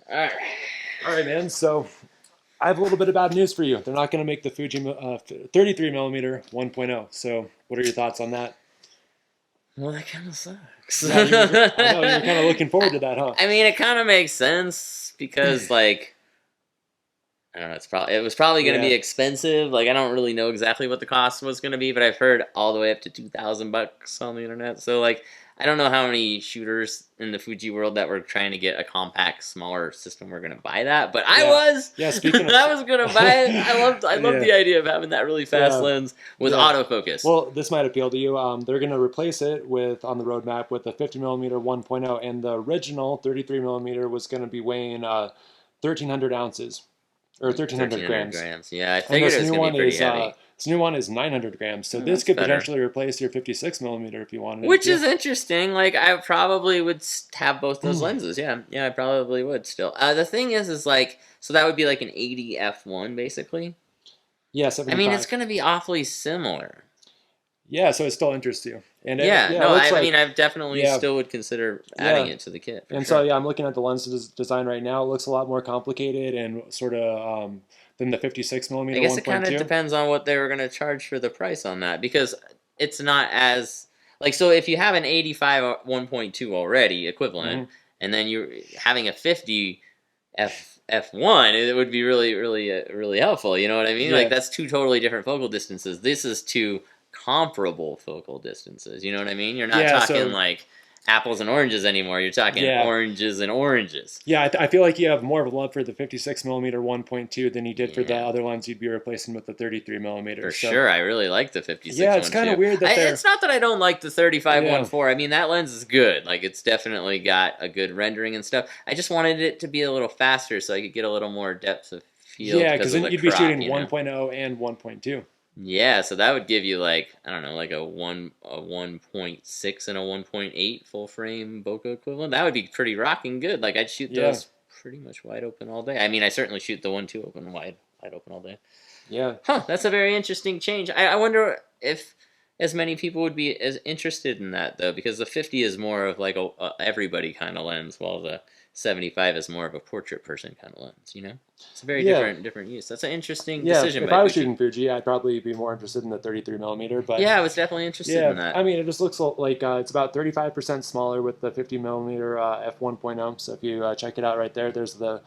All right. All right, man. So I have a little bit of bad news for you. They're not going to make the Fuji 33 millimeter 1.0. So what are your thoughts on that? Well, that kind of sucks. Yeah, I know you were kind of looking forward to that, huh? I mean, it kind of makes sense because, like, I don't know. It was probably going to be Yeah. expensive. Like, I don't really know exactly what the cost was going to be, but I've heard all the way up to $2,000 on the internet. So, like, I don't know how many shooters in the Fuji world that were trying to get a compact, smaller system were going to buy that. But I Yeah. was, Yeah. Speaking of, I was going to buy it. I loved yeah, the idea of having that really fast yeah, lens with yeah. autofocus. Well, this might appeal to you. They're going to replace it with on the roadmap with the 50 millimeter 1.0, and the original 33 millimeter was going to be weighing 1,300 ounces or 1,300 1,300 grams. grams. Yeah, I And figured it was going to be pretty heavy. this new one is 900 grams. So Oh, this that's could better. potentially replace your 56 millimeter if you wanted it Which to. is interesting. Like, I probably would have both those lenses. Yeah, yeah, I probably would still. The thing is like, so that would be like an 80 f1 basically. Yeah, I mean, it's 75. going to be awfully similar. Yeah, so it still interests you. And Yeah, yeah, it no, looks I mean, like I definitely yeah, still would consider adding yeah. it to the kit for And so sure. yeah, I'm looking at the lens design right now. It looks a lot more complicated and sort of than the 56 I millimeter guess it kind of 1.2. depends on what they were going to charge for the price on that because it's not as like so if you have an 85 1.2 already equivalent Hmm. and then you're having a 50 f1 it would be really helpful, you know what I mean? Like Yeah, that's two totally different focal distances. This is two comparable focal distances, you know what I mean? You're not yeah. talking So like apples and oranges anymore. You're talking yeah, oranges and oranges. yeah. I feel like you have more of a love for the 56 millimeter 1.2 than you did for the Yeah. other lens you'd be replacing with the 33 millimeter. For So sure, I really like the yeah, 56 it's one kind of too. weird that they're It's not that I don't like the 35 yeah. 1.4. I mean, that lens is good. Like, it's definitely got a good rendering and stuff. I just wanted it to be a little faster so I could get a little more depth of field Yeah, because because of then the you'd be crop, shooting you know? 1.0 and 1.2. Yeah, so that would give you like I don't know, like a 1.6 and a 1.8 full frame bokeh equivalent. That would be pretty rocking good. Like I'd shoot Yeah, those pretty much wide open all day. I mean, I certainly shoot the 1.2 open wide open all day. yeah. Huh, that's a very interesting change. I wonder if as many people would be as interested in that though, because the 50 is more of like a everybody kind of lens, while the 75 is more of a portrait person kind of lens. You know, it's a very Yeah, different use. That's an interesting yeah. decision If by I was Fuji. shooting Fuji, I'd probably be more interested in the 33 millimeter. But Yeah, I was definitely interested in yeah, I that. mean, it just looks like it's about 35% smaller with the 50 millimeter f1.0. So if you check it out right there, there's the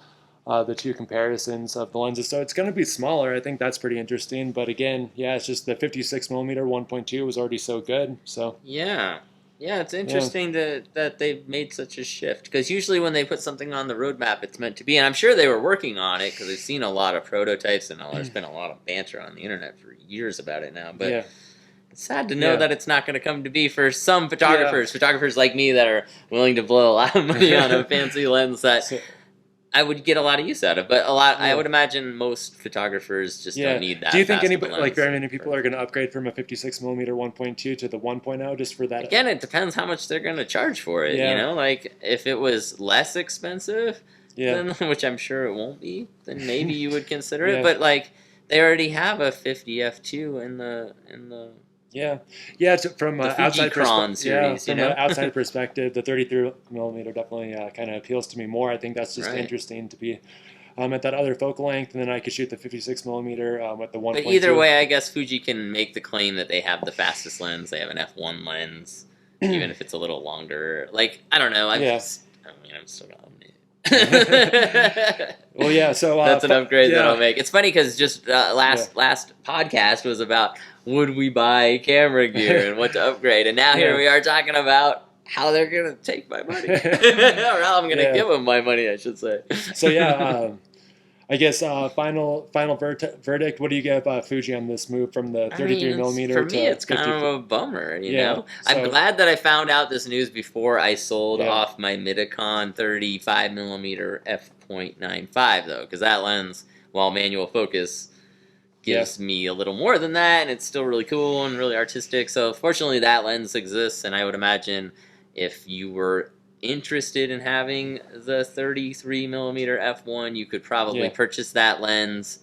two comparisons of the lenses. So it's going to be smaller. I think that's pretty interesting. But again, yeah, it's just the 56 millimeter 1.2 was already so good. So Yeah. Yeah, it's yeah, interesting that they've made such a shift because usually when they put something on the roadmap, it's meant to be, and I'm sure they were working on it because I've seen a lot of prototypes and there's been a lot of banter on the internet for years about it now. But yeah, it's sad to know yeah, that it's not going to come to be for some yeah. photographers like me that are willing to blow a lot of money on a fancy lens that So I would get a lot of use out of. But I yeah. would imagine most photographers just don't Yeah. need Do you that think fast of a anybody, like lens. very many people, are going to upgrade from a 56 millimeter 1.2 to the 1.0 just for that? Again, it depends how much they're going to charge for it. You Yeah. know, like if it was less expensive, Yeah. then which I'm sure it won't be, then maybe you would consider it. Yeah. But like they already have a 50 f2 in the Yeah. Yeah. From the Fuji outside Cron perspective, yeah, series. You from an know, outside perspective, the 33 millimeter definitely kind of appeals to me more. I think that's just right? interesting to be at that other focal length, and then I could shoot the 56 millimeter with the But either 1.2. way, I guess Fuji can make the claim that they have the fastest lens. They have an f1 lens, even if it's a little longer. Like I don't know. Yeah. I mean, I'm still not. Well, yeah. So That's an upgrade that I'll yeah, make. It's funny because just yeah, last podcast was about would we buy camera gear and what to upgrade, and now here yeah, we are talking about how they're gonna take my money, or how I'm gonna yeah. give them my money, I should say. So yeah. I guess final verdict. What do you give Fuji on this move from the I mean, 33 for millimeter me, to it's kind 50? of a bummer, you Yeah. know? I'm So glad that I found out this news before I sold yeah, off my Midicon 35 millimeter f.95, though, because that lens, while manual focus, yeah, gives me a little more than that, and it's still really cool and really artistic. So, fortunately, that lens exists, and I would imagine if you were interested in having the 33 millimeter f1, you could probably yeah, purchase that lens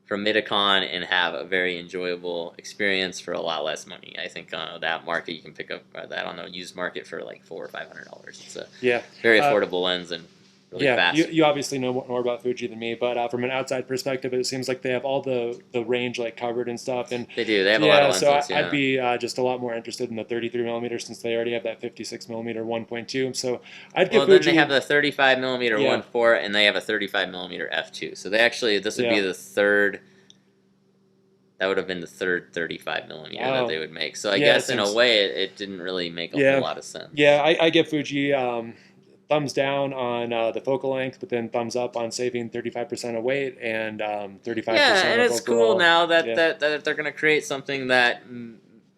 from Midicon and have a very enjoyable experience for a lot less money. I think that market you can pick up that on the used market for like $400 or $500. It's a yeah. very Uh, affordable lens, and really Yeah, fast. you obviously know more about Fuji than me, but from an outside perspective, it seems like they have all the range like covered and stuff. And They do. They have a lot of yeah, so lenses. I'd Yeah. be just a lot more interested in the 33 millimeter since they already have that 56 millimeter 1.2. So I'd give Well, then they have Fuji, the 35 millimeter yeah, 1.4, and they have a 35 millimeter f2. So they actually, this would be yeah. the third. That would have been the third 35 millimeter that Oh, they would make. So I yeah, it guess in a seems, way, it didn't really make a whole yeah, lot of sense. yeah. I give Fuji thumbs down on the focal length, but then thumbs up on saving 35% of weight and Yeah, 35% and of it's cool overall. now that Yeah, that they're going to create something that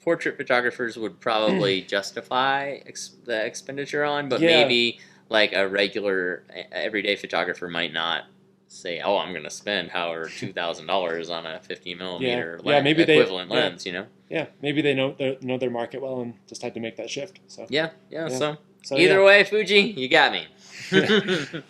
portrait photographers would probably justify the expenditure on, but yeah, maybe like a regular everyday photographer might not say, "Oh, I'm going to spend however $2,000 on a 50 yeah, millimeter yeah. Maybe they, equivalent yeah, lens." You know? yeah. Maybe they know their market well and just had to make that shift. So Yeah, yeah. yeah, So so yeah. either way, Fuji, you got me. Yeah.